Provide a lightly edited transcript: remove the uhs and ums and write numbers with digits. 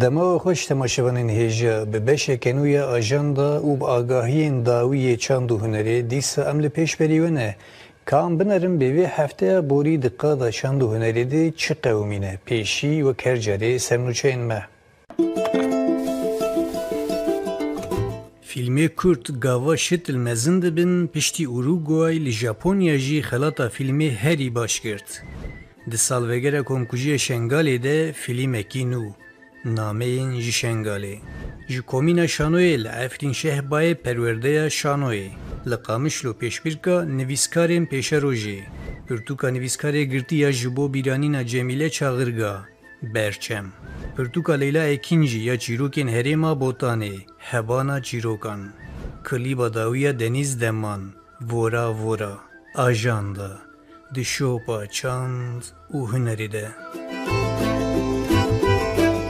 Dema xoş temaşevanên hêja bi beşekenûya ajanda û bi agahiyên dawiyê çand û hunerê dîsa em li pêşberî we ne. Kan binerin bi vê hefteya borî di qada çand û hunerê de çi qewimîne pêşî wek her carê semnûçeyên me. Filmê Kurd gava şit li mezin dibin piştî Uruguay li Japonya jî xelata filmê herî baş girt. Di salvegera komkujiya Şengalê de filmekî nû. Nameyên ji Şengalê. Ji komîna Şanoyê li Efrînşeh bayê perwerdeya Şanoyê. Li Qamişlo pêşbîrka nivîskarên pêşerojê. Pirtûka nivîskarê girtiya ji bo bîranîna Cemîle Çağırga. Berçem. Pirtûka Leyla Ekin jî ya çîrokên herêma Botanê. Hebana çîrokan. Klîba dawiya Deniz Deman. Vora Vora. Ajanda. Di şopa çand û hunerê de.